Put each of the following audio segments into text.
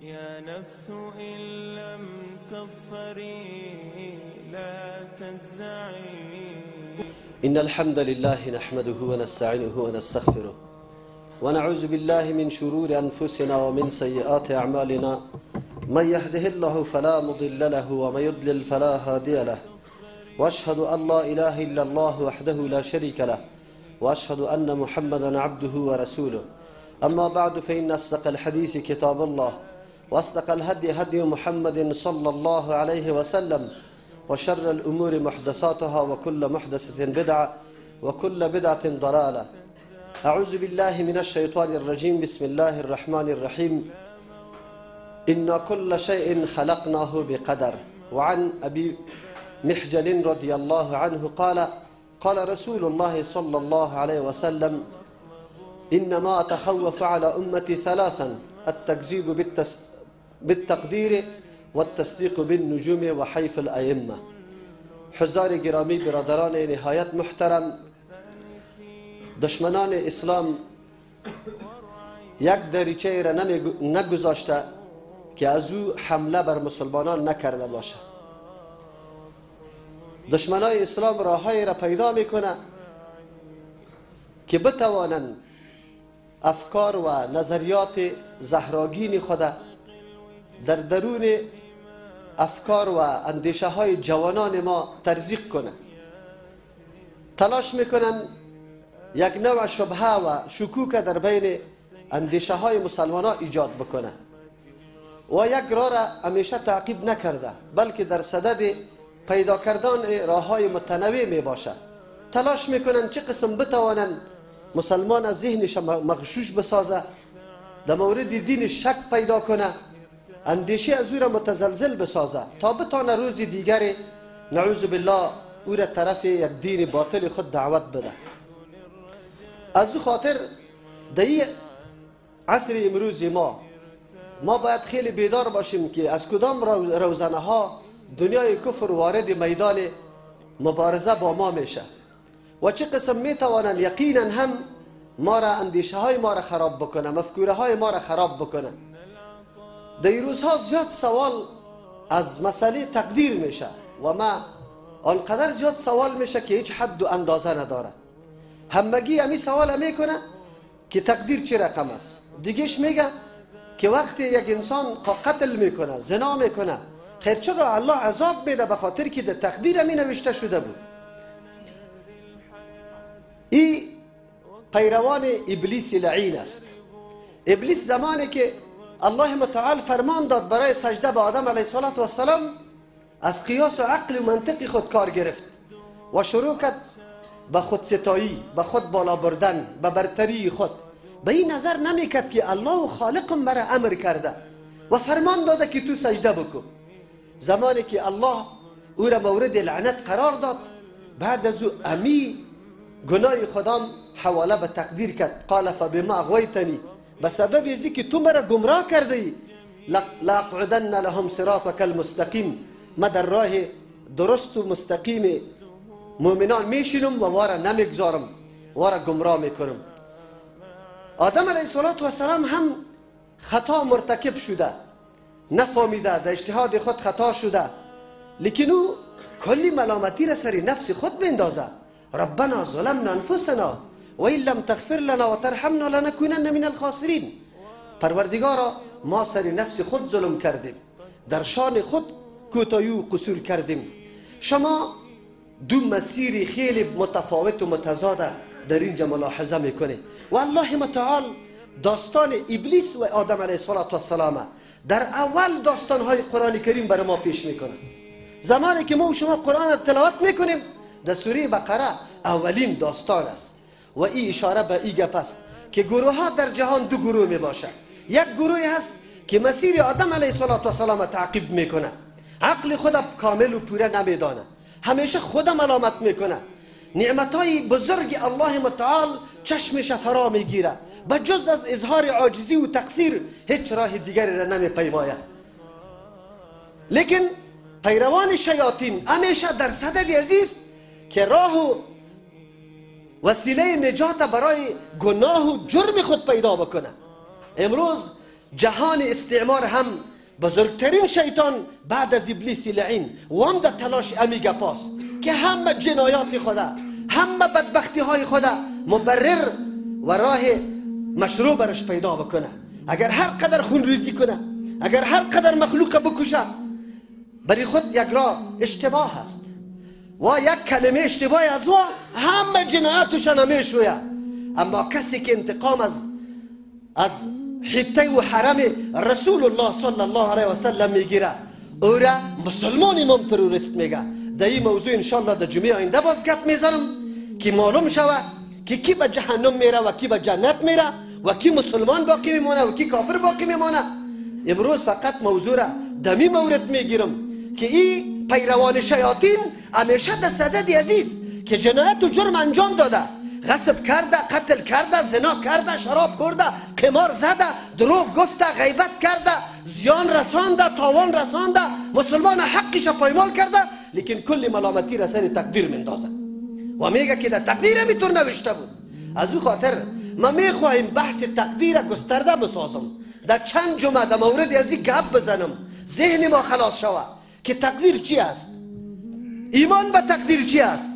يا نفس إن لم تظفري لا تجزعي. إن الحمد لله نحمده ونستعينه ونستغفره ونعوذ بالله من شرور أنفسنا ومن سيئات أعمالنا. من يهده الله فلا مضل له ومن يضلل فلا هادي له، وأشهد أن لا إله إلا الله وحده لا شريك له، وأشهد أن محمدا عبده ورسوله. أما بعد، فإن أصدق الحديث كتاب الله، وأصدق الهدي هدي محمد صلى الله عليه وسلم، وشر الأمور محدثاتها، وكل محدثة بدعة، وكل بدعة ضلالة. أعوذ بالله من الشيطان الرجيم. بسم الله الرحمن الرحيم. إن كل شيء خلقناه بقدر. وعن أبي محجل رضي الله عنه قال: قال رسول الله صلى الله عليه وسلم: إنما أتخوف على أمتي ثلاثا: التكذيب بالتقدير، والتصديق بالنجوم، وحيف الأئمة. حضار گرامی، برادران نهایت محترم، دشمنان اسلام یک دریچه را نگذاشته که از او حمله بر مسلمانان نکرده باشه. دشمنان اسلام راههایی را پیدا میکنه که بتوانند افکار و نظریات زهراگین خود در درون افکار و اندیشه های جوانان ما تزریق کنه. تلاش میکنن یک نوع شبهه و شکوک در بین اندیشه های مسلمان ها ایجاد بکنه و یک راه را همیشه تعقیب نکرده، بلکه در صدد پیدا کردن راه های متنوع می باشه. تلاش میکنن چه قسم بتوانند مسلمان از ذهنش مغشوش بسازه، در مورد دین شک پیدا کنه، اندیشه از او را متزلزل بسازه، تا بتانه روز دیگری نعوذ بالله او را طرف یک دین باطل خود دعوت بده. از او خاطر در این عصر امروز ما باید خیلی بیدار باشیم که از کدام روزنه ها دنیای کفر وارد میدان مبارزه با ما میشه و چه قسم میتوانند یقینا هم ما را، اندیشه های ما را خراب بکنه، مفکوره های ما را خراب بکنه. در این روزها زیاد سوال از مسئله تقدیر میشه و ما آنقدر زیاد سوال میشه که هیچ حد و اندازه نداره. همگی همی سوال میکنه که تقدیر چه رقم است. دیگهش میگه که وقتی یک انسان قتل میکنه، زنا میکنه، خیر چرا الله عذاب میده؟ به خاطر که در تقدیر همی نوشته شده بود. این پیروان ابلیس لعین است. ابلیس زمانی که الله متعال فرمان داد برای سجده به آدم علیه السلام، از قیاس و عقل و منطق خود کار گرفت و شروع کرد به خودستایی، به خود بالا بردن، به برتری خود. به این نظر نمیکرد که الله خالقم مرا امر کرده و فرمان داده که تو سجده بکن. زمانی که الله او را مورد لعنت قرار داد، بعد از او امی گناه خودم حواله به تقدیر کرد. قال فبما اغویتنی، به سبب ازی که تو مرا گمراه کردی، لاقعدن لهم صراطک المستقیم، ما در راه درست و مستقیم مؤمنان میشینم و وارا نمیگذارم، وارا گمراه میکنم. آدم علیه السلام هم خطا مرتکب شده، نفهمیده، در اجتهاد خود خطا شده، لیکن او کلی ملامتی را سر نفس خود میندازه. ربنا ظلمنا انفسنا و این لم تغفر لنا و ترحمنا لنکونن من الخاسرین. پروردگارا، ما سر نفس خود ظلم کردیم، در شان خود کوتاهی و قصور کردیم. شما دو مسیر خیلی متفاوت و متضاد در اینجا ملاحظه میکنه و الله متعال داستان ابلیس و آدم علیه السلام در اول داستانهای قرآن کریم برای ما پیش میکنه. زمانی که ما و شما قرآن را تلاوت میکنیم، در سوره بقره اولین داستان است و این اشاره به این گپ است که گروه ها در جهان دو گروه می باشه. یک گروهی هست که مسیر آدم علیه السلام تعقیب میکنه، عقل خود کامل و پوره نمیدانه، همیشه خود ملامت میکنه، نعمتهای بزرگ الله متعال چشمش فرا میگیره، به جز از اظهار عاجزی و تقصیر هیچ راه دیگری را نمیپیماید. لیکن پیروان شیاطین همیشه در صدد عزیز که راه و وسیله نجات برای گناه و جرم خود پیدا بکنه. امروز جهان استعمار هم بزرگترین شیطان بعد از ابلیس لعین و هم در تلاش امیگا پاس که همه جنایات خدا، همه بدبختی های خدا مبرر و راه مشروع برش پیدا بکنه. اگر هر قدر خون ریزی کنه، اگر هر قدر مخلوق بکشه، برای خود یک راه اشتباه هست و یک کلمه اشتباه از او همه جنایاتش نمیشویه. اما کسی که انتقام از حته و حرم رسول الله صلی الله علیه و سلم میگیره، او را مسلمان امام تروریست میگه. در این موضوع انشالله در جمعه آینده باز گپ میزنم که معلوم شوه که کی به جهنم میره و کی به جنت میره و کی مسلمان باقی میمانه و کی کافر باقی میمانه. امروز فقط موضوع را دمی مورد میگیرم که این پیروان شیاطین همیشه در صدد عزیز که جنایت و جرم انجام داده، غصب کرده، قتل کرده، زنا کرده، شراب خورده، قمار زده، دروغ گفته، غیبت کرده، زیان رسانده، تاوان رسانده، مسلمان حقش پایمال کرده، لیکن کل ملامتی را سر تقدیر مندازه و میگه که در تقدیر میتور نوشته بود. از او خاطر ما میخواهیم بحث تقدیر گسترده بسازم، در چند جمعه در مورد از این گپ بزنم، ذهن ما خلاص شوه که تقدیر چی است، ایمان به تقدیر چی است.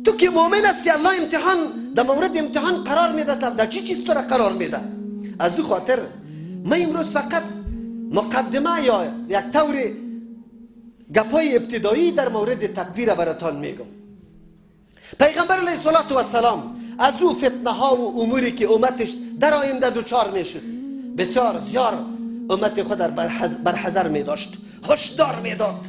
تو که مؤمن هستی الله امتحان در مورد امتحان قرار میده، در چی چیز تو را قرار میده. از او خاطر ما امروز فقط مقدمه یا یک طور گپای ابتدایی در مورد تقدیر براتان میگم. پیغمبر علیه السلام از او فتنه ها و اموری که امتش در آینده دوچار میشد بسیار زیاد امت خود بر حذر میداشت، هشدار میداد.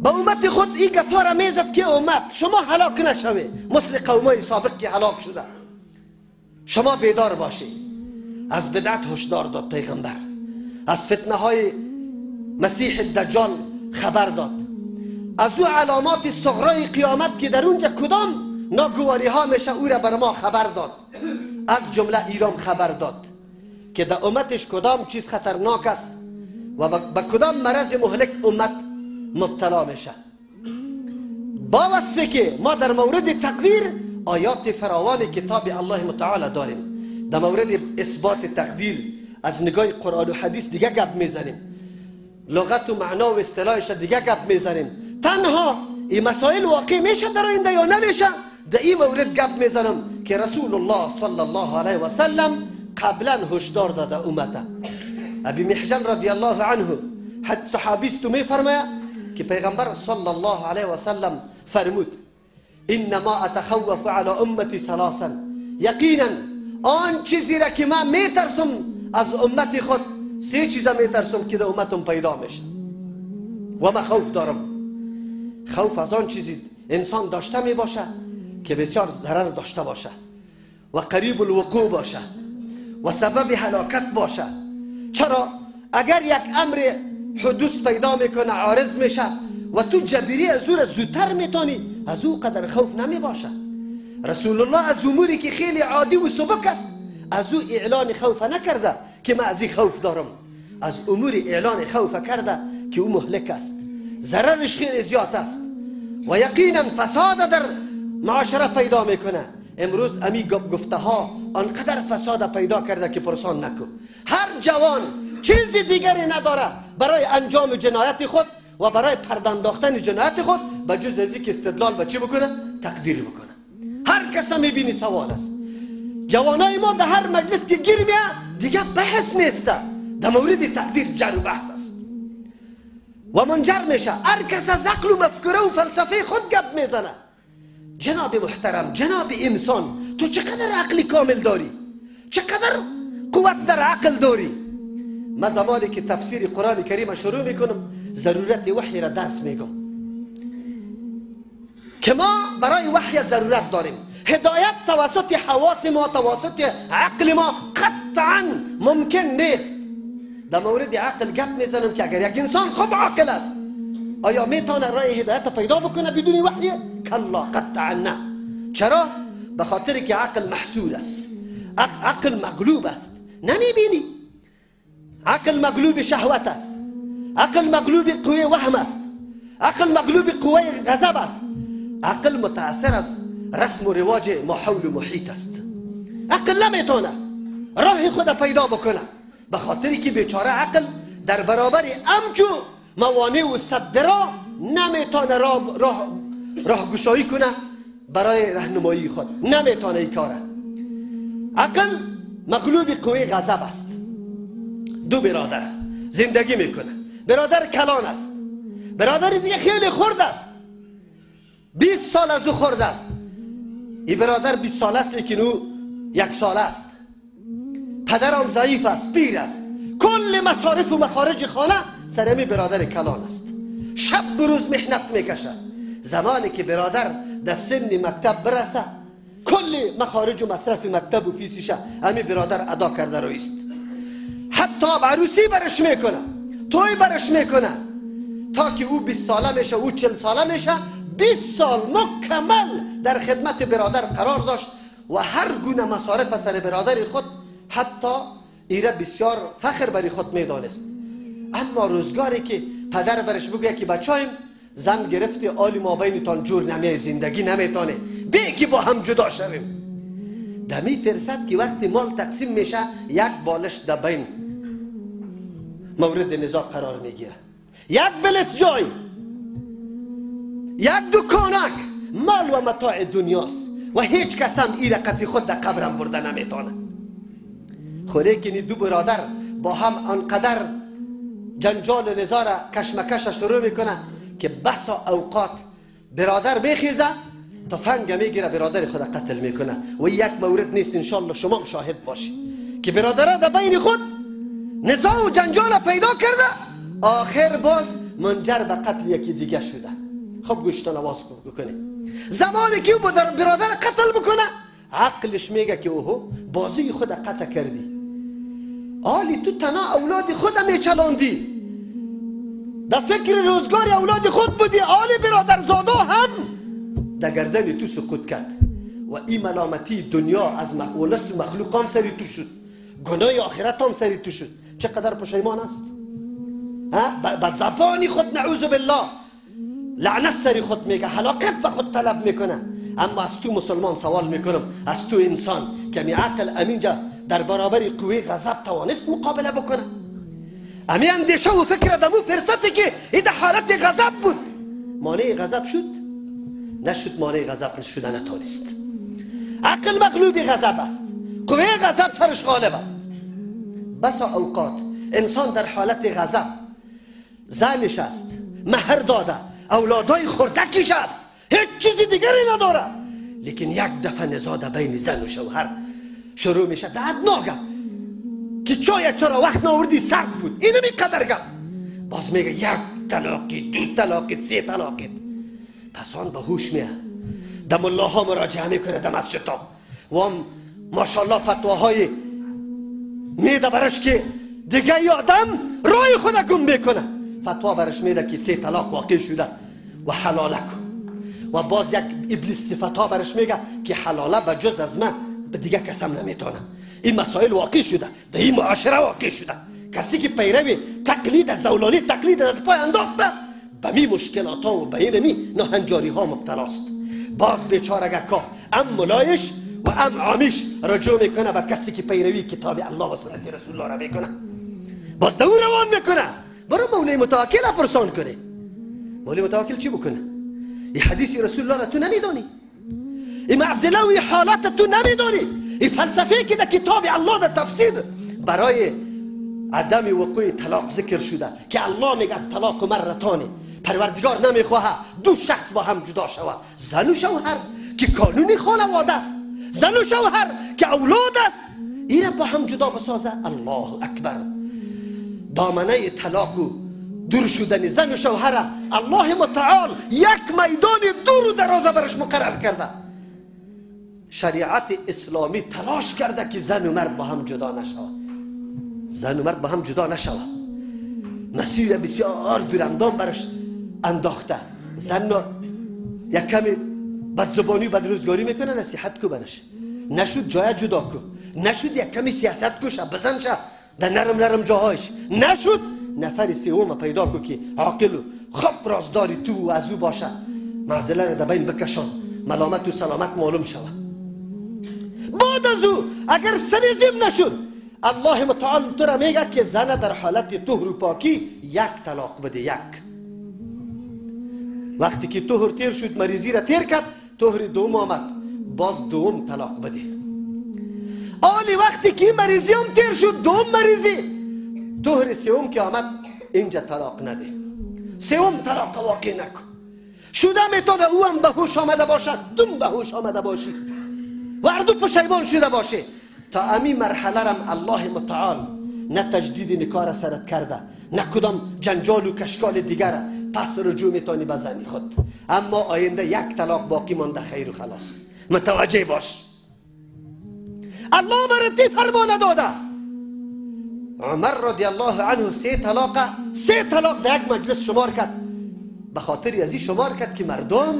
با امت خود این گپا را میزد که امت شما هلاک نشوه مثل قومای سابق که هلاک شده، شما بیدار باشی. از بدعت هشدار داد پیغمبر، از فتنه های مسیح دجال خبر داد، از او علامات صغرای قیامت که در اونجا کدام ناگواری ها میشه او را بر ما خبر داد. از جمله ایران خبر داد که در امتش کدام چیز خطرناک است و با کدام مرض مهلک امت مبتلا میشه. با وصفی که ما در مورد تقدیر آیات فراوان کتاب الله متعال داریم. در مورد اثبات تقدیر از نگاه قرآن و حدیث دیگه گپ میزنیم، لغت و معنا و اصطلاحش دیگه گپ میزنیم. تنها این مسائل واقع میشه در آینده یا نمیشه، در این مورد گپ میزنم که رسول الله صلی الله علیه و سلم قبلا هشدار داده امته. ابی محجن رضی الله عنه حد صحابیست میفرماید که پیغمبر صلی الله علیه و سلم فرمود انما اتخوف علی امتی ثلاثا، یقینا آن چیزی را که من میترسم از امت خود، سه چیزا میترسم که در امتم پیدا میشه و من خوف دارم. خوف از آن چیزی انسان داشته می باشه که بسیار ضرر داشته باشه و قریب الوقوع باشه و سبب هلاکت باشه. چرا؟ اگر یک امر حدوث پیدا میکنه، عارض میشه و تو جبری از او را زودتر میتونی، از او قدر خوف نمی باشه. رسول الله از اموری که خیلی عادی و سبک است از او اعلان خوف نکرده که من از این خوف دارم، از امور اعلان خوف کرده که او مهلک است، ضررش خیلی زیاد است و یقینا فساد در معاشره پیدا میکنه. امروز امی گفته ها آنقدر فساد پیدا کرده که پرسان نکن. هر جوان چیز دیگری نداره برای انجام جنایت خود و برای پرداختن جنایت خود به جز ازی که استدلال به چی بکنه؟ تقدیر بکنه. هر کس میبینی سوال است. جوانای ما در هر مجلس که گیر میه دیگه بحث نیسته، در مورد تقدیر جر و بحث است و منجر میشه. هر کس از عقل و مفکوره و فلسفه خود گپ میزنه. جناب محترم، جناب انسان، تو چقدر عقلی کامل داری؟ چقدر قوت در عقل داری؟ من زمانی که تفسیر قرآن کریم شروع میکنم ضرورت وحی را درس میگم که ما برای وحی ضرورت داریم. هدایت توسط حواس ما، توسط عقل ما قطعا ممکن نیست. در مورد عقل گپ میزنم که اگر یک انسان خوب عاقل است آیا میتونه راه هدایت پیدا بکنه بدون وحی؟ کلا، قطعا نه. چرا؟ به خاطر که عقل محسود است، عقل مغلوب است. نمیبینی؟ عقل مغلوب شهوت است، عقل مغلوب قوه وهم است، عقل مغلوب قوه غضب است، عقل متاثر از رسم و رواج ما حول و محیط است. عقل نمیتونه راه خود پیدا بکنه. به خاطری که بیچاره عقل در برابر امچو موانع و صدرا نمیتونه راه گشایی کنه برای راهنمایی خود، نمیتونه این کاره. عقل مغلوب قوه غضب است. دو برادر زندگی میکنه، برادر کلان است، برادر دیگه خیلی خرد است، 20 سال از او خرد است. این برادر 20 سال است لیکن او 1 سال است. پدرم ضعیف است، پیر است، کل مصارف و مخارج خانه سر می برادر کلان است. شب و روز محنت میکشه. زمانی که برادر در سن مکتب برسه کل مخارج و مصرف مکتب و فیسیشه امی برادر ادا کرده رویست. حتی عروسی برش میکنه، توی برش میکنه تا که او 20 ساله میشه، او 40 ساله میشه. 20 سال مکمل در خدمت برادر قرار داشت و هر گونه مصارف سر برادر خود، حتی ایره بسیار فخر بری خود میدانست. اما روزگاری که پدر برش بگه که بچه‌ایم زن گرفتی آلی ما بینتان جور نمیه، زندگی نمیتانه، بی که با هم جدا شویم. دمی فرصت که وقتی مال تقسیم میشه یک بالش در بین مورد نزاع قرار میگیره، یک بلس جای، یک دکانک مال و متاع دنیاست و هیچ کس هم این رقتی خود در قبرم برده نمیتانه. خوره که دو برادر با هم انقدر جنجال و نزاع را کشمکش شروع میکنه که بسا اوقات برادر میخیزه تفنگ میگیره برادر خود قتل میکنه. و یک مورد نیست، انشالله شما شاهد باشی که برادرها در بین خود نزاع و جنجال پیدا کرده، آخر باز منجر به قتل یکی دیگه شده. خب گوشت نواز بکنه. زمانی که او برادر قتل بکنه عقلش میگه که اوهو بازی خود قتل کردی، آلی تو تنها اولاد خود میچلاندی، در فکر روزگار اولاد خود بودی، آلی برادر زادا هم در گردن تو سقوط کرد و این ملامتی دنیا از مقولس و مخلوقان سری تو شد، گناه آخرت هم سری تو شد. چقدر پشیمان است به زبانی خود نعوذ بالله لعنت سری خود میگه، هلاکت به خود طلب میکنه. اما از تو مسلمان سوال میکنم، از تو انسان که می عقل امینجا در برابر قوه غضب توانست مقابله بکنه؟ امی اندیشه و فکر دمو فرصتی که این در حالت غضب بود مانع غضب شد؟ نشد، مانع غضب شده نتونست. عقل مغلوب غضب است، قوه غضب سرش غالب است. بسا اوقات انسان در حالت غضب زنش است، مهر داده، اولادای خردکیش است، هیچ چیزی دیگری نداره، لیکن یک دفعه نزاع بین زن و شوهر شروع میشه. دعد ناگه که چرا وقت ناوردی سرد بود، اینو میقدر گم باز میگه یک طلاقی، 2 طلاقی، 3 طلاقی. پس آن به هوش میه، دم الله ها مراجعه میکنه در مسجد ها و ماشاءالله فتواهای میده برش که دیگه ی آدم رای خود گم میکنه. فتوا برش میده که 3 طلاق واقع شده و حلاله کن. و باز یک ابلیس صفتا برش میگه که حلاله به جز از من به دیگه کسم نمیتونه. این مسائل واقع شده، در این معاشره واقع شده. کسی که پیروی تقلید زولانی تقلید در پای انداخته به می مشکلات ها و به این ناهنجاری ها مبتلاست. باز بیچارگه که ام ملایش و ام عامیش رجوع میکنه به کسی که پیروی کتاب الله و سنت رسول الله را میکنه، باز دو روان میکنه. برو مولای متوکل پرسان کنه، مولای متوکل چی بکنه؟ این حدیث رسول الله را تو نمیدانی، این معزله و حالت تو نمیدانی، این فلسفه که در کتاب الله در تفسیر برای عدم وقوع طلاق ذکر شده که الله میگه طلاق مرتانه، پروردگار نمیخواه 2 شخص با هم جدا شود، زن و شوهر که قانونی خانواده است، زن و شوهر که اولاد است، این با هم جدا بسازه. الله اکبر. دامنه طلاق و دور شدن زن و شوهر الله متعال یک میدان دور و درازه برش مقرر کرده. شریعت اسلامی تلاش کرده که زن و مرد با هم جدا نشود، زن و مرد با هم جدا نشود. مسیر بسیار دوراندام برش انداخته. زن یک کمی بدزبانی و بدروزگاری میکنه، نصیحت کو برش، نشد جای جدا کو، نشد یک کمی سیاست کوش بزن شه در نرم نرم جاهایش، نشد نفر سوم پیدا کو که عاقل و خب رازداری تو و از او باشه، معزله را در بین بکشان، ملامت و سلامت معلوم شود. بعد از او اگر سریزیم نشد، الله متعال تو را میگه که زن در حالت طهر و پاکی یک طلاق بده، یک. وقتی که طهر تیر شد، مریضی را تیر کرد، طهر دوم آمد، باز دوم طلاق بده. آلی وقتی که مریضی هم تیر شد، دوم مریضی، طهر سوم که آمد، اینجا طلاق نده، سوم طلاق واقع نکن. شده میتونه او هم به هوش آمده باشد، دوم به هوش آمده باشی و هر دو پشیمان شده باشه. تا امی مرحله رم الله متعال نه تجدید نکاح را سرت کرده، نه کدام جنجال و کشکال دیگر، پس رجوع میتونی به زنی خود. اما آینده یک طلاق باقی مانده، خیر و خلاص. متوجه باش، الله برتی فرمان داده. عمر رضی الله عنه سه طلاق در یک مجلس شمار کرد. به خاطر ازی شمار کرد که مردم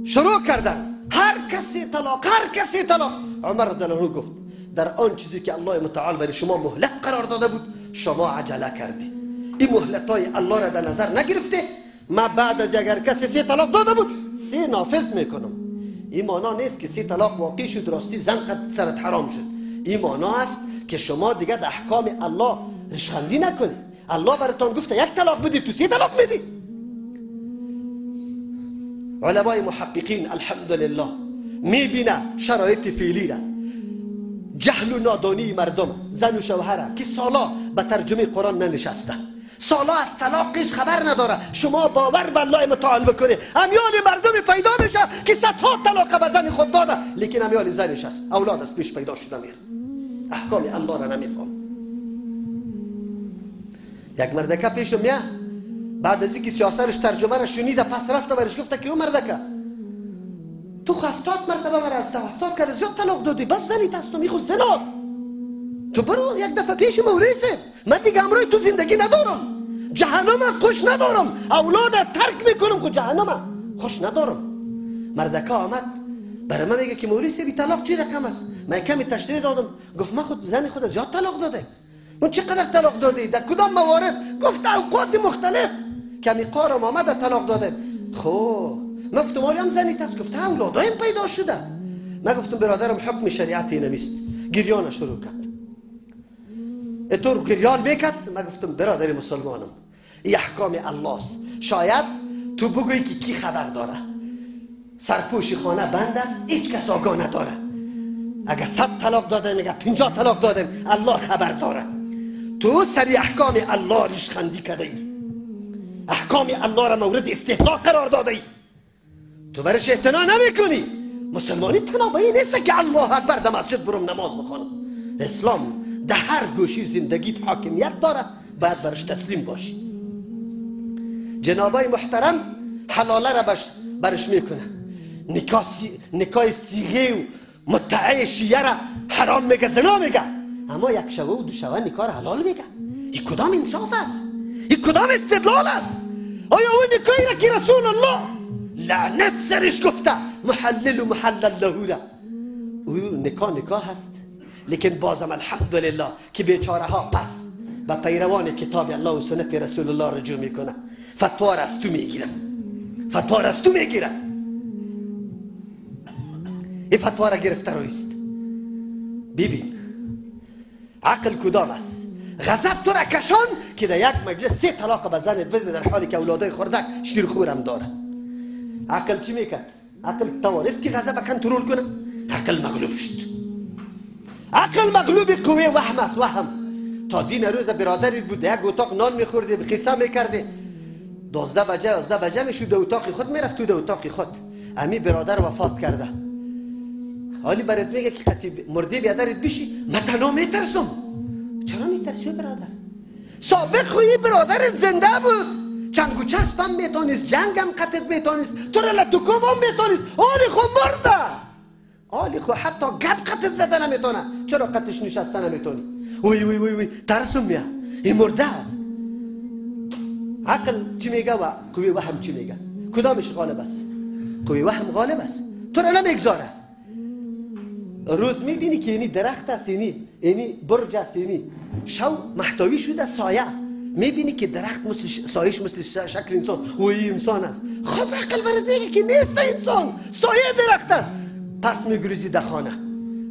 شروع کردن هر کسی طلاق. عمر رضی الله عنه گفت در آن چیزی که الله متعال برای شما مهلت قرار داده بود شما عجله کردی. این مهلت های الله را در نظر نگرفته. ما بعد از اگر کسی سه طلاق داده بود سه نافذ میکنم. این معنا نیست که سه طلاق واقع شد راستی زن قد سرت حرام شد. این معنا است که شما دیگه در احکام الله ریشخندی نکنی. الله براتون گفته یک طلاق بدی، تو سه طلاق میدی. علمای محققین الحمدلله میبینه شرایط فعلی را، جهل و نادانی مردم، زن و شوهره که سالا به ترجمه قرآن ننشسته، سالا از طلاقش خبر نداره. شما باور به الله متعال بکنه، امیال مردم پیدا میشه که صدها طلاق به زن خود داده، لیکن امیال زنش است، اولاد است پیش پیدا شده میره، احکام الله را نمیفهم. یک مردکه پیشم میاد، بعد از اینکه سیاستش ترجمه را شنیده پس رفته برش گفته که او مردکه تو 70 مرتبه مرا از 70 کرده زیاد طلاق دادی، بس زنی تستو میخود زناست. تو برو یک دفعه پیش مولوی صاحب، من دیگه امروی تو زندگی ندارم، جهنم خوش ندارم، اولاد ترک میکنم، خود جهنم خوش ندارم. مردکه آمد برای من میگه که مولوی صاحب طلاق چی رقم است؟ من کمی تشریح دادم، گفت من خود زن خود زیاد طلاق داده. اون چقدر طلاق دادی؟ در کدام موارد؟ گفت اوقات مختلف کمی قارم آمده طلاق داده. خب من گفتم آلی هم زنی تست؟ گفت اولادایم پیدا شده. من گفتم برادرم حکم شریعت اینه نیست. گریان شروع کرد، اتور گریان میکرد. من گفتم برادر مسلمانم این احکام الله است. شاید تو بگویی که کی خبر داره، سرپوش خانه بند است، هیچ کس آگاه نداره. اگه 100 طلاق داده میگه 50 طلاق داده، الله خبر داره. تو سری احکام الله ریشخندی کرده ای، احکام الله را مورد استهزاء قرار داده ای، تو برش اعتنا نمی کنی. مسلمانی تنها به این نیست که الله اکبر در مسجد برم نماز بخونم. اسلام در هر گوشی زندگیت حاکمیت داره، باید برش تسلیم باشی. جنابای محترم حلاله را برش میکنه، نکاح صیغه و متعه شیعه را حرام میگه، زنا میگه، اما یک شبه و دو شبه نکاح حلال میگه. این کدام انصاف است؟ این کدام استدلال است؟ آیا اون نکاحی را که رسول الله لعنت سرش گفته محلل و محلل له را، او نکاح هست؟ لیکن بازم الحمدلله که بیچاره ها پس به پیروان کتاب الله و سنت رسول الله رجوع میکنه، فتوا را از تو میگیره، این فتوا را گرفته رویست. ببین عقل کدام است؟ غضب تو را کشان که در یک مجلس 3 طلاق به زنت بده در حالی که اولادای خردک شیر خورم داره. عقل چی میکرد؟ عقل توانست که غضب کنترل کنه؟ عقل مغلوب شد. عقل مغلوب قوه وهم است. وهم تا دین روز برادری بود یک اتاق نان میخورده، قصه میکرده، 12 بجه 11 بجه میشد اتاق خود میرفت تو اتاق خود. امی برادر وفات کرده، حالی برات میگه که خطیب مرده بیادرت بشی، من تنها میترسم. چرا میترسی برادر؟ سابق خوی برادرت زنده بود، چنگ و چسب هم میتونست، جنگ هم قطعت میتونست، تو را لطوکوب هم میتونست، آلی خو مرده، آلی خو حتی گپ قطعت زده نمیتونه. چرا قطعش نشسته نمیتونی؟ وی ترسم میاد، این مرده است. عقل چی میگه و قوی وهم چی میگه؟ کدامش غالب است؟ قوی وهم غالب است، تو را نمیگذاره. روز میبینی که اینی درخت است، اینی برج است، اینی شو محتوی شده سایه، میبینی که درخت مثل سایش مثل شکل انسان و این انسان است. خب عقل برات میگه که نیست انسان، سایه درخت است. پس میگریزی در خانه.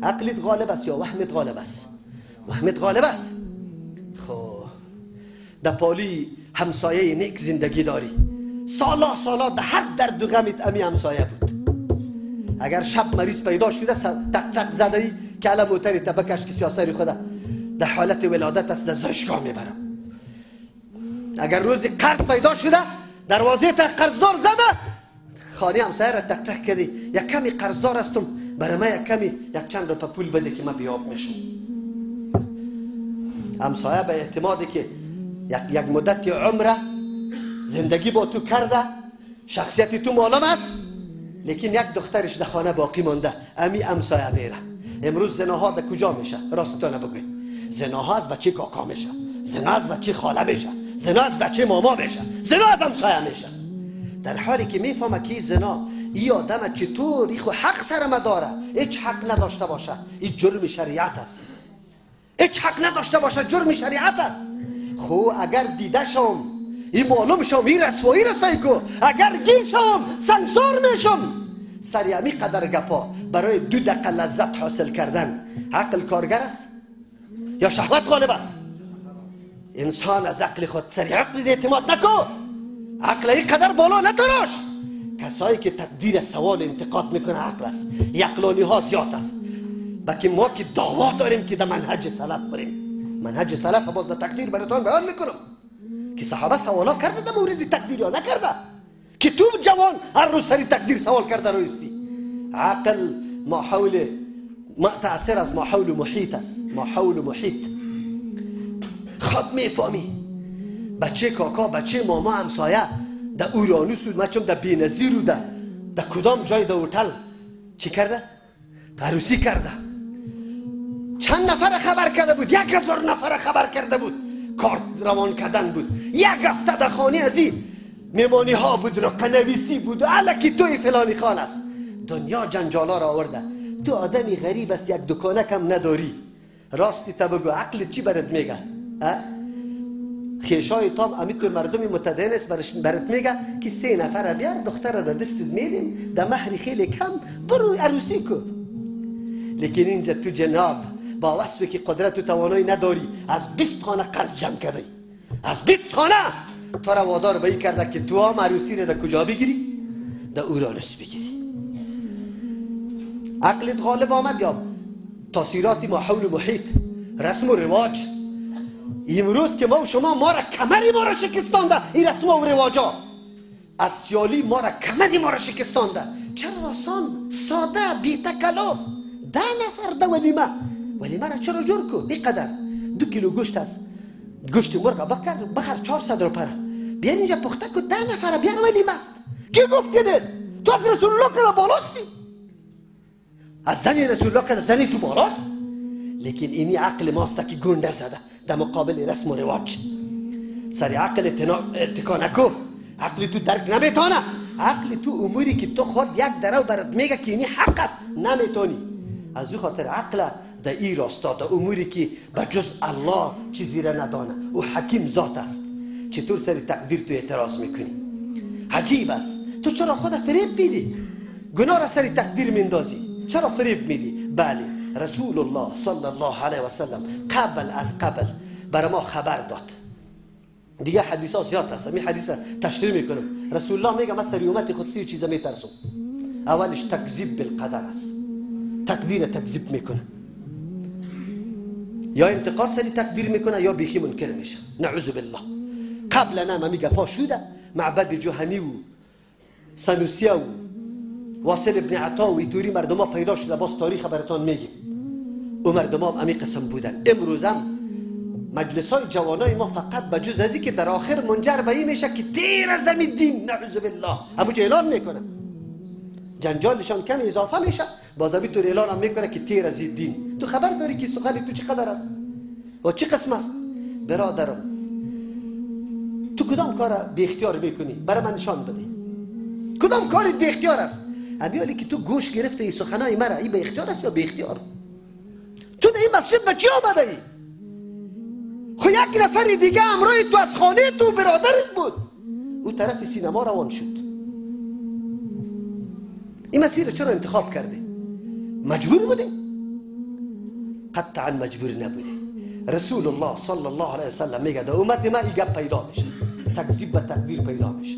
عقلت غالب است یا وهمت غالب است؟ محمد غالب است. خب در پالی همسایه نیک زندگی داری، سالا در هر درد و غمت امی همسایه بود. اگر شب مریض پیدا شده تک تک زده ای که الان موتری تبکش که سیاسری خوده در حالت ولادت است، در زایشگاه میبرم. اگر روزی قرض پیدا شده دروازه تا قرضدار زده، خانه همسایه را تک تک کردی یک کمی قرضدار هستم، برای من یک کمی یک چند روپه پول بده که من بیاب میشم. همسایه به اعتمادی که یک مدت عمره زندگی با تو کرده، شخصیت تو معلوم است، لیکن یک دخترش در خانه باقی مانده، امی همسایه میره. امروز زناها در کجا میشه؟ راستانه بگوی. زناها از بچه کاکا میشه، زنا از بچه خاله میشه، زنا از بچه ماما میشه، زنا از همسایه میشه. در حالی که میفهمه که زنا این آدم چطور خو حق سرم داره، هیچ حق نداشته باشه، این جرم شریعت است. هیچ حق نداشته باشه، جرم شریعت است. خو اگر دیده شم این معلوم شم این رسوایی رسایی کو، اگر گیر شم سنگسار میشم. سری امی قدر گپا برای 2 دقیقه لذت حاصل کردن عقل کارگر است یا شهوت غالب است؟ انسان از عقل خود سری عقل اعتماد نکو، عقل این قدر بالا نتراش. کسایی که تقدیر سوال انتقاد میکنه عقل است، یقلانی ها زیاد است. بلکه ما که دعوا داریم که در منهج سلف بریم. منهج سلف باز در تقدیر براتون بیان میکنم که صحابه سوالا کرده در مورد تقدیر یا نکرده، که تو جوان هر روز سری تقدیر سوال کرده رویستی. عقل ما حول تأثیر از ما حول محیط است. ما حول محیط خود میفهمی بچه کاکا بچه ماما همسایه در اورانوس و مچم در بینظیر و در کدام جای در هتل چی کرده؟ عروسی کرده. چند نفر خبر کرده بود؟ 1000 نفر خبر کرده بود. کارت روان کردن بود. 1 هفته در خانه از این میمانی ها بود، رقنویسی بود، الکی توی فلانی خان است. دنیا جنجالا را آورده. تو آدمی غریب است، یک دکانه کم نداری. راستی تا بگو عقل چی برات میگه؟ خیشای تام امیتو مردمی متدین است برات میگه که 3 نفر بیار دختر را در دستت میدیم در مهر خیلی کم برو عروسی کن. لیکن اینجا تو جناب با وصفی که قدرت و توانایی نداری از 20 خانه قرض جمع کردی، از 20 خانه تو را وادار به این کرده که تو هم عروسی را در کجا بگیری؟ در اورانوس بگیری. عقلت غالب آمد یا تاثیرات ما حول محیط، رسم و رواج. امروز که ما و شما را کمری ما را شکستانده این رسم و رواجا، اسیالی ما را کمری ما را شکستانده. چرا آسان ساده بی تکلف 10 نفر در ولیمه را چرا جور کو؟ اینقدر 2 کیلو گوشت است، گوشت مرغ بخر 400 روپیه، بیان اینجا پخته کو 10 نفر بیان ولیمه است. کی گفت که نیست؟ تو از رسول الله که بالاستی، از زنی رسول الله که زنی تو بالاست. لیکن اینی عقل ماست که گنده زده در مقابل رسم و رواج. سری عقل اتکا نکو، عقل تو درک نمیتونه. عقل تو اموری که تو خود یک درو برات میگه که اینی حق است نمیتونی. از او خاطر عقل در این راستا در اموری که بجز الله چیزی را ندانه، او حکیم ذات است. چطور سری تقدیر تو اعتراض میکنی؟ عجیب است. تو چرا خود فریب میدی؟ گناه را سری تقدیر میندازی. چرا فریب میدی؟ بله، رسول الله صلی الله علیه و سلم قبل از قبل برای ما خبر داد. دیگه حدیث ها زیاد هست، می حدیث تشریح میکنم. رسول الله میگه من سری امت خود 3 چیزا میترسم. اولش تکذیب بالقدر است، تقدیر تکذیب میکنه، یا انتقاد سری تقدیر میکنه یا بیخی منکر میشه، نعوذ بالله. قبل نام میگه پاشوده معبد جهنی و سنوسیه و واصل ابن عطا و ایتوری مردم ها پیدا شده، باز تاریخ براتان میگیم. او مردم ها امی قسم بودن. امروز هم مجلس های جوانای ما فقط بجز ازی که در آخر منجر به این میشه که تیر از زمین دین، نعوذ بالله، همو اعلان میکنه. جنجالشان کم اضافه میشه، باز همین طور اعلان هم میکنه که تیر از دین. تو خبر داری که سخن تو چقدر است و چه قسم است؟ برادرم، تو کدام کار بی اختیار میکنی؟ برای من نشان بده. کدام کاری بی اختیار است؟ امیالی که تو گوش گرفته این سخنای مرا، این به اختیار است یا بی اختیار؟ تو در این مسجد به چی آمده ای؟ خو یک نفر دیگه همراه تو از خانه تو برادرت بود، او طرف سینما روان شد. این مسیر چرا انتخاب کردی؟ مجبور بودی؟ قطعا مجبور نبودی. رسول الله صلی الله علیه وسلم میگه در امت ما این گپ پیدا میشه، تکذیب و تکبیر پیدا میشه.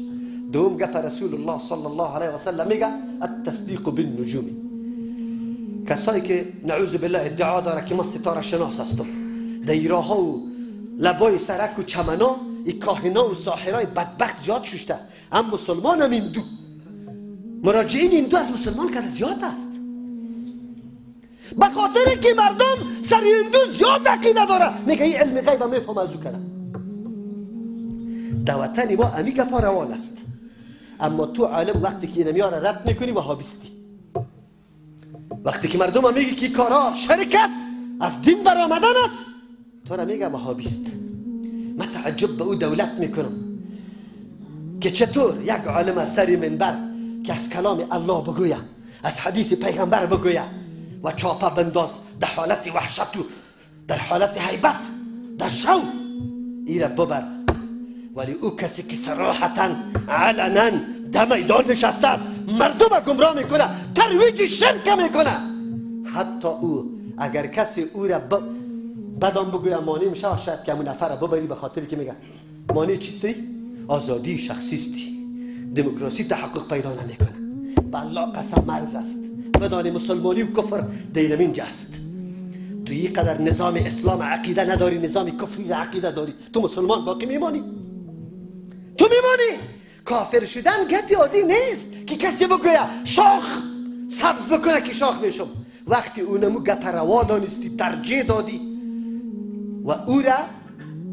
دوم گپ رسول الله صلی الله علیه وسلم میگه التصدیق بالنجوم. کسایی که نعوذ بالله ادعا داره که ما ستاره شناس هستم، دیراها و لبای سرک و چمنا این کاهنا و ساحرای بدبخت زیاد ششته، هم مسلمان هم هندو. مراجعین هندو از مسلمان که زیاد است، به خاطر که مردم سر هندو زیاد عقیده داره. میگه این علم غیب میفهم از او کده. در وطن ما امی گپا روان است، اما تو عالم وقتی که اینمی ها را رد میکنی وهابستی. وقتی که مردم میگی که کارا شرک است، از دین برآمدن است، تو را میگه وهابیست. من تعجب به او دولت میکنم که چطور یک عالم از سری منبر که از کلام الله بگویه، از حدیث پیغمبر بگویه و چاپه بنداز در حالت وحشت و در حالت حیبت در شو ایره ببر، ولی او کسی که صراحتا علنا در میدان نشسته است مردم گمراه میکنه، ترویج شرک میکنه. حتی او اگر کسی او را بدان بگویه مانع میشه، شاید که همون نفر ببری، به خاطر که میگه مانع چیستی؟ آزادی شخصیستی، دموکراسی تحقق پیدا نمیکنه. به الله قسم مرز است، بدان مسلمانی و کفر دیرمین جست. تو این قدر نظام اسلام عقیده نداری، نظام کفری عقیده داری، تو مسلمان باقی میمانی؟ تو میمانی؟ کافر شدن گپی عادی نیست که کسی بگویه شاخ سبز بکنه که شاخ میشم. وقتی اونمو گپ روا دانستی، ترجیح دادی و او را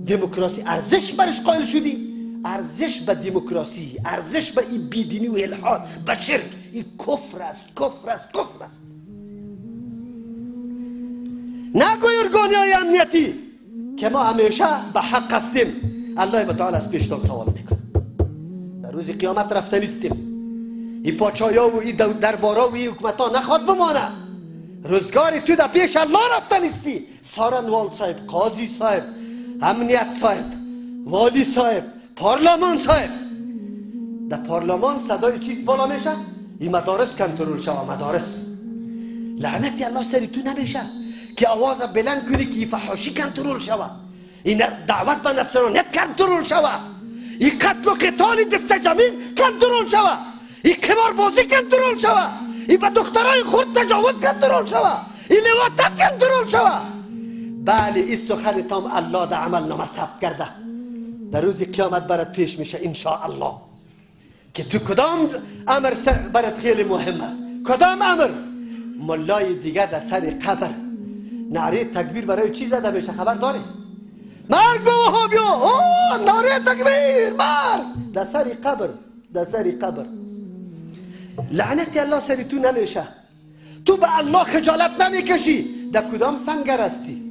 دموکراسی ارزش برش قائل شدی، ارزش به دموکراسی، ارزش به این بیدینی و الحاد، به شرک، این کفر است، کفر است، کفر است. نگوی ارگانهای امنیتی که ما همیشه به حق هستیم. الله تعالی از پیشتان سوال میکنه، در روز قیامت رفته نیستیم. این پاچایا و این دربارا و این حکمتا نخواد بمانه. روزگار تو در پیش الله رفته نیستی. سارنوال صاحب، قاضی صاحب، امنیت صاحب، والی صاحب، پارلمان صاحب. در پارلمان صدای چی بالا میشه؟ این مدارس کنترل شوه. مدارس لعنتی الله سری تو نمیشه که آواز بلند کنی که فحاشی کنترل شوه، این دعوت به نصرانیت کنترل شوه، این قتل و قتال دست جمعی کنترل شوه، این قمار بازی کنترل شوه، این به دخترای خورد تجاوز کنترل شوه، این لواطت کنترل شوه. بله این سخن تام الله در عمل نامه ثبت کرده، در روز قیامت برات پیش میشه انشاءالله که تو کدام امر برات خیلی مهم است. کدام امر؟ ملای دیگه در سر قبر نعره تکبیر برای چی زده میشه خبر داره؟ مرگ به وهابیا، نعره تکبیر، مرگ در سر قبر، در سر قبر. لعنت الله سر تو نمیشه. تو به الله خجالت نمیکشی. در کدام سنگر هستی؟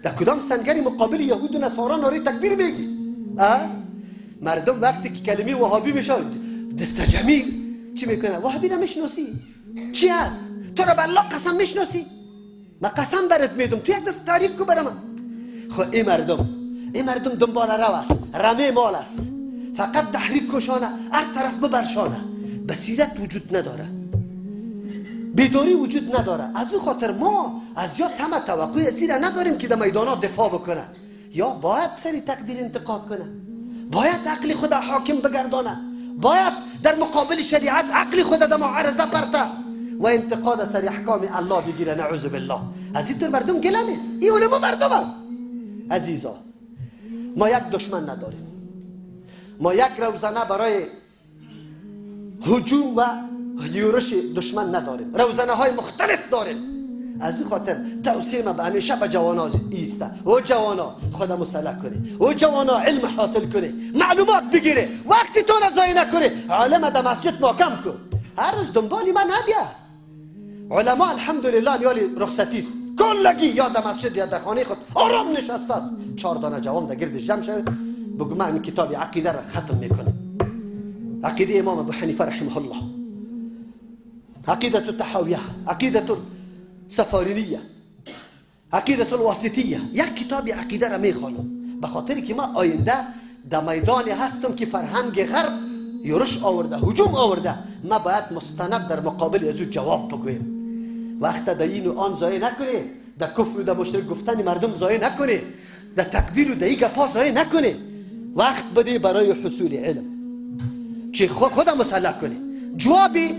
در کدام سنگری مقابل یهود و نصارا نعره تکبیر میگی؟ مردم وقتی که کلمه وهابی میشه دست جمیل چی میکنه؟ وهابی نمیشناسی؟ چی هست؟ تو را به الله قسم میشناسی؟ من قسم برات میدم، تو یک دفعه تعریف کو برام. خب این مردم دنبال رو است، رمه مال است، فقط تحریک کشانه، هر طرف ببرشانه. بصیرت وجود نداره، بیداری وجود نداره. از او خاطر ما از یا طمع توقع اسیر نداریم که در میدانات دفاع بکنه، یا باید سری تقدیر انتقاد کنه، باید عقل خود حاکم بگردانه، باید در مقابل شریعت عقل خود در معارضه پرته و انتقاد سر احکام الله بگیره. نعوذ بالله. از این طور مردم گله نیست، این علما مردم است. عزیزا ما یک دشمن نداریم، ما یک روزنه برای هجوم و یورش دشمن نداریم، روزنه های مختلف داریم. از این خاطر توصیه ما به همیشه به جوانا ایسته. او جوانا خود مسلح کنه، او جوانا علم حاصل کنه، معلومات بگیره، وقتی تو نزایی نکنه. عالم در مسجد محکم کن، هر روز دنبالی من نبیا. علما الحمدلله میالی رخصتی است، کلگی یا در مسجد یا در خانه خود آرام نشسته است. 4 دانه جوان در گردش جمع شد، بگو من این کتاب عقیده را ختم میکنم. عقیده امام ابو حنیفه رحمه الله، عقیده التحاویه، عقیده السفارینیه، عقیده الواسطیه. یک کتاب عقیده را میخوانم به خاطر که ما آینده در میدانی هستم که فرهنگ غرب یورش آورده، هجوم آورده. ما باید مستند در مقابل از او جواب بگوییم. وقت در این و آن ضایع نکنی، در کفر و در مشرک گفتن مردم ضایع نکنه، در تکبیر و در گپا ضایع نکنه. وقت بده برای حصول علم چه خودم مسلح کنه، جوابی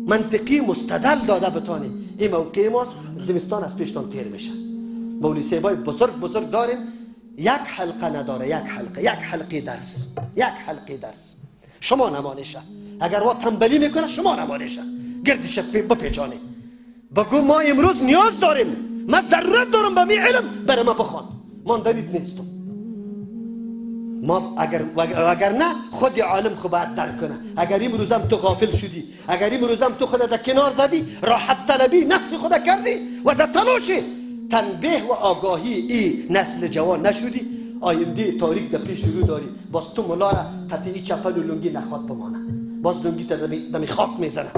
منطقی مستدل داده بتانه. این موقع ماست، زمستان از پیشتان تیر میشه. مولوی صاحبای بزرگ داریم، یک حلقه نداره، یک حلقه درس شما نمانشه. اگر ما تنبلی میکنه شما نمانشه، گردش بپیچانه، بگو ما امروز نیاز داریم، ما ضرورت دارم به می علم، برای ما بخوان، ماندنیت نیستم. ما اگر نه خود عالم خو باید درک کنه. اگر این روزم تو غافل شدی، اگر این روزم تو خودت در کنار زدی، راحت طلبی نفس خودت کردی و در تلاش تنبیه و آگاهی این نسل جوان نشدی، آینده تاریک در پیش رو داری. باز تو ملا را قطعی چپل و لنگی نخواد بمانه، باز لنگی تا دمی خاک میزنه.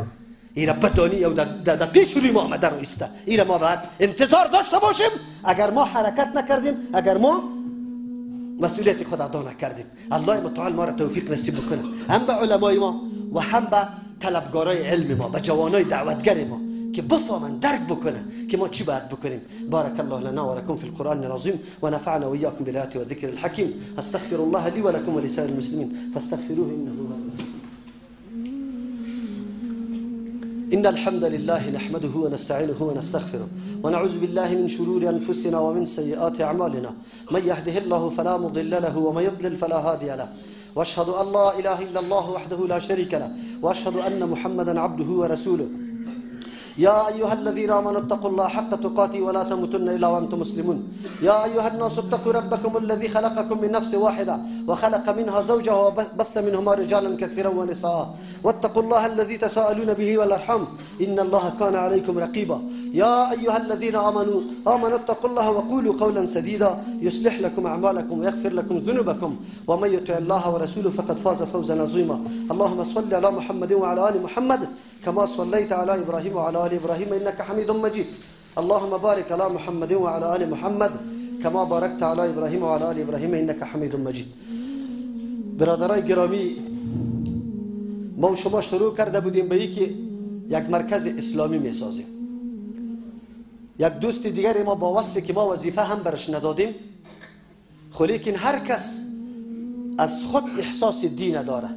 ایره بدانی او در پیش روی ما آمده رو ایسته. ایره ما باید انتظار داشته باشیم. اگر ما حرکت نکردیم، اگر ما مسئولیت خود ادا نکردیم، الله متعال ما را توفیق نصیب بکنه، هم به علمای ما و هم به طلبگارای علم ما، به جوانای دعوتگر ما، که بفهمن درک بکنن که ما چی باید بکنیم. بارك الله لنا ولكم في القرآن العظيم ونفعنا وإياكم بالآيات والذكر الحكيم. استغفر الله لي ولكم ولسائر المسلمين فاستغفروه إنه هو الغفور. إن الحمد لله نحمده ونستعينه ونستغفره ونعوذ بالله من شرور أنفسنا ومن سيئات أعمالنا. من يهده الله فلا مضل له ومن يضلل فلا هادي له. وأشهد أن لا إله إلا الله وحده لا شريك له وأشهد أن محمدا عبده ورسوله. يا أيها الذين آمنوا اتقوا الله حق تقاته ولا تموتن إلا وأنتم مسلمون. يا أيها الناس اتقوا ربكم الذي خلقكم من نفس واحدة وخلق منها زوجها وبث منهما رجالا كثيرا ونساء واتقوا الله الذي تساءلون به والأرحام إن الله كان عليكم رقيبا. يا أيها الذين آمنوا اتقوا الله وقولوا قولا سديدا يصلح لكم أعمالكم ويغفر لكم ذنوبكم ومن يطع الله ورسوله فقد فاز فوزا عظيما. اللهم صل على محمد وعلى آل محمد كما صليت على إبراهيم وعلى آل إبراهيم إنك حميد مجيد. اللهم بارك على محمد وعلى آل محمد كما باركت على إبراهيم وعلى آل إبراهيم إنك حميد مجيد. برادرای گرامی، ما و شما شروع کرده بودیم به اینکه یک مرکز اسلامی میسازیم. یک دوست دیگری ما با وصفی که ما وظیفه هم برش ندادیم، خب لیکن هر کس از خود احساس دین داره.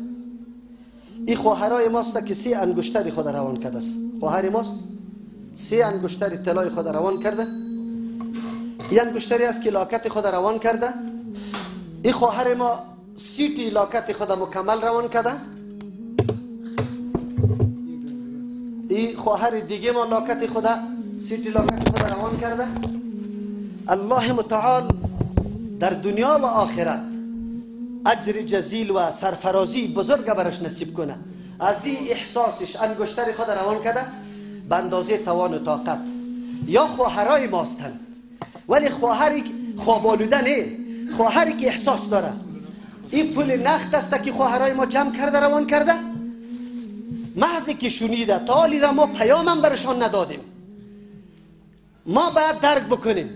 این خواهرای ماست که 3 انگشتری خود روان کرده است. خواهر ماست 3 انگشتری طلای خود روان کرده. این انگشتری است که لاکت خود روان کرده. این خواهر ما 30 لاکت خود مکمل روان کرده. این خواهر دیگه ما لاکت خود 30 لاکت خود روان کرده. الله متعال در دنیا و آخرت اجر جزیل و سرفرازی بزرگ برش نصیب کنه. از این احساسش انگشتر خود روان کرده به اندازه توان و طاقت. یا خواهرای ماستن، ولی خواهری خوابالوده نه، خواهری که احساس داره. این پول نخت است که خواهرای ما جمع کرده روان کرده. محضی که شنیده تا حالی را ما پیامم برشان ندادیم. ما باید درک بکنیم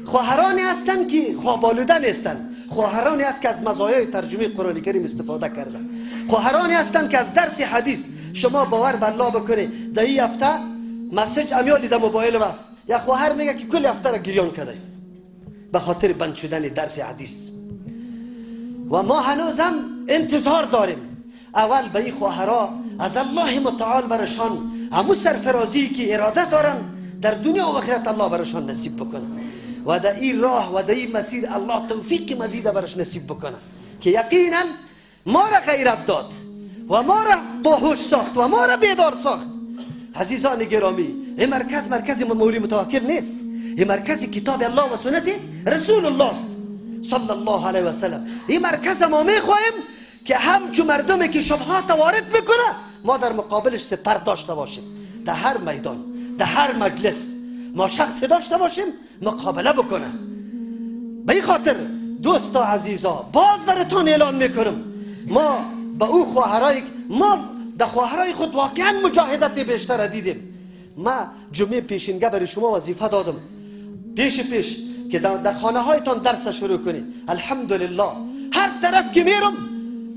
خواهرانی هستن که خوابالوده نیستن، خواهرانی است که از مزایای ترجمه قرآن کریم استفاده کرده، خواهرانی هستند که از درس حدیث شما باور به الله بکنه در این هفته مسیج امیالی در موبایل است، یا خواهر میگه که کل هفته را گریان کرده به خاطر بند شدن درس حدیث. و ما هنوز هم انتظار داریم اول به این خواهرها از الله متعال برشان همون سرفرازی که اراده دارن در دنیا و آخرت الله برشان نصیب بکنه و در این راه و در این مسیر الله توفیق مزید برش نصیب بکنه که یقینا ما را غیرت داد و ما را باهوش ساخت و ما را بیدار ساخت. عزیزان گرامی، این مرکز مولوی متوکل نیست، این مرکز کتاب الله و سنت رسول الله است صلی الله علیه و سلم. این مرکز ما میخواهیم که همچو مردمی که شبهات وارد بکنه ما در مقابلش سپر داشته باشیم. در هر میدان، در هر مجلس ما شخصی داشته باشیم مقابله بکنه. به این خاطر دوستا عزیزا باز براتون اعلان میکنم، ما به او خواهرای ما در خواهرای خود واقعا مجاهدت بیشتر دیدیم. ما جمعه پیشینگه برای شما وظیفه دادم پیش که در خانه هایتان درس شروع کنید. الحمدلله هر طرف که میرم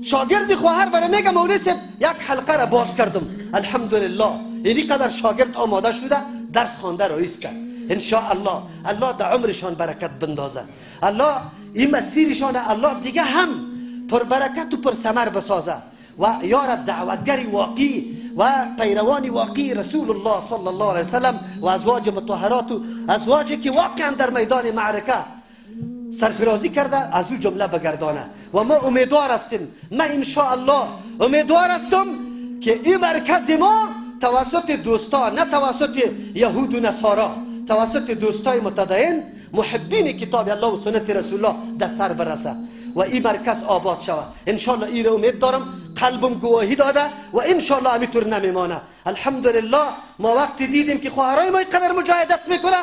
شاگرد خواهر برای میگه مولوی صاحب یک حلقه را باز کردم. الحمدلله اینی قدر شاگرد آماده شده درس خوانده رایسته. ان شاء الله در عمرشان برکت بندازه، الله این مسیرشان الله دیگه هم پر برکت و پر ثمر بسازه و یار دعوتگری واقعی و پیروان واقعی رسول الله صلی الله علیه وسلم و ازواج مطهرات و ازواجی که واقعا در میدان معرکه سرفرازی کرده از او جمله بگردانه. و ما امیدوار هستیم، من ان شاء الله امیدوار هستم که این مرکز ما توسط دوستا، نه توسط یهود و نصارا، توسط دوستای متدین محبین کتاب الله و سنت رسول الله در سر برسه و این مرکز آباد شود. ان شاء الله این رو امید دارم، قلبم گواهی داده و ان شاء الله همینطور نمیمانه. الحمدلله ما وقتی دیدیم که خواهرای ما اینقدر مجاهدت میکنه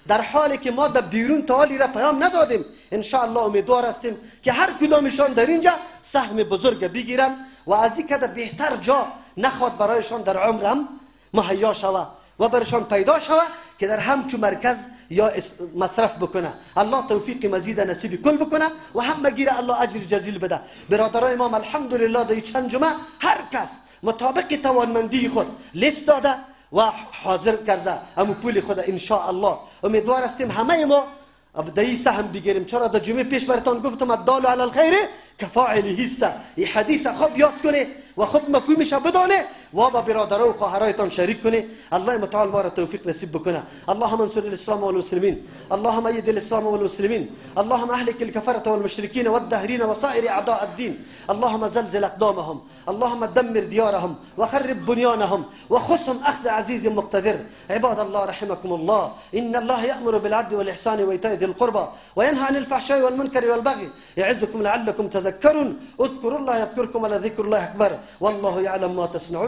در حالی که ما در بیرون تعالی را پیام ندادیم، ان شاء الله امیدوار هستیم که هر کدامشان در اینجا سهم بزرگ بگیرن و از این کده بهتر جا نخواد برایشان در عمرم مهیا شود و برشان پیدا شود که در همچو مرکز یا مصرف بکنه. الله توفیق مزید نصیب کل بکنه و هم بگیره الله اجر جزیل بده. برادرای ما الحمدلله در چند جمعه هر کس مطابق توانمندی خود لیست داده و حاضر کرده همون پول خود. ان شاء الله امیدوار هستیم همه ما در سهم بگیریم، چرا در جمعه پیش براتون گفتم الدال علی الخیر کفاعله است. این حدیث خوب یاد کنه و خود مفهومش بدانه و با برادران و خواهرایتان شریک کنه. الله متعال ما را توفیق نصیب بکنه. اللهم انصر الاسلام والمسلمين، اللهم ايد الاسلام والمسلمين، اللهم اهلك الكفرة والمشركين والداهرين وسائر اعداء الدين، اللهم زلزل اقدامهم، اللهم دمر ديارهم وخرب بنيانهم وخصهم اخذ عزيز مقتدر. عباد الله رحمكم الله، ان الله يأمر بالعدل والاحسان وايتاء ذي القربى وينهى عن الفحشاء والمنكر والبغي يعظكم لعلكم تذكرون. اذكروا الله يذكركم ولذكر الله اكبر والله يعلم ما تصنعون.